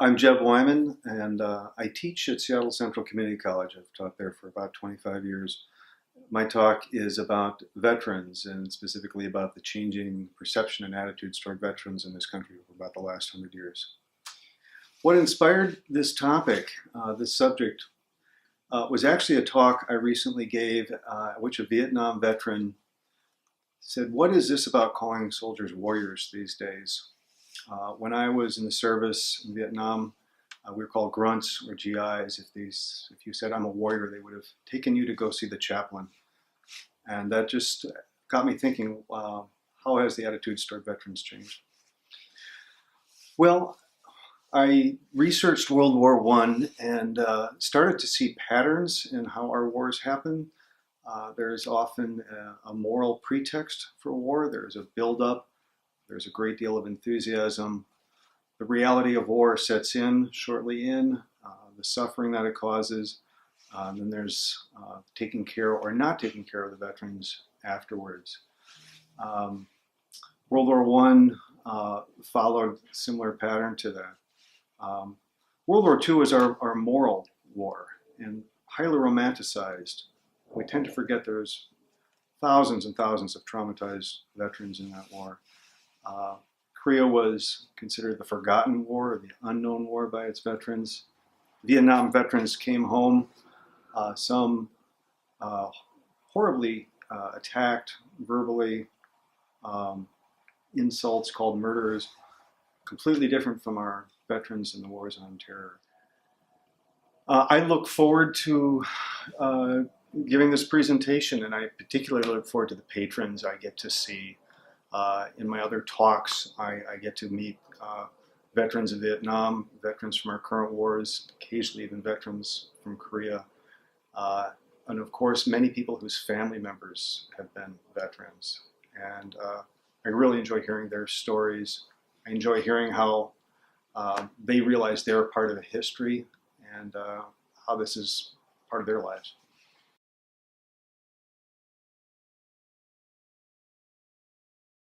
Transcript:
I'm Jeb Wyman, and I teach at Seattle Central Community College. I've taught there for about 25 years. My talk is about veterans, and specifically about the changing perception and attitudes toward veterans in this country over about the last 100 years. What inspired this topic, this subject, was actually a talk I recently gave, which a Vietnam veteran said, "What is this about calling soldiers warriors these days?" When I was in the service in Vietnam, we were called grunts or GIs. If you said I'm a warrior, they would have taken you to go see the chaplain. And that just got me thinking, how has the attitudes toward veterans changed? Well, I researched World War I and started to see patterns in how our wars happen. There's often a moral pretext for war. There's a buildup. There's a great deal of enthusiasm. The reality of war sets in shortly in, the suffering that it causes. Then there's taking care or not taking care of the veterans afterwards. World War I followed a similar pattern to that. World War II is our moral war and highly romanticized. We tend to forget there's thousands and thousands of traumatized veterans in that war. Korea was considered the forgotten war, or the unknown war by its veterans. Vietnam veterans came home, some horribly attacked verbally, insults called murderers, completely different from our veterans in the wars on terror. I look forward to giving this presentation, and I particularly look forward to the patrons I get to see. In my other talks, I get to meet veterans of Vietnam, veterans from our current wars, occasionally even veterans from Korea, and of course many people whose family members have been veterans. And I really enjoy hearing their stories. I enjoy hearing how they realize they're part of the history and how this is part of their lives.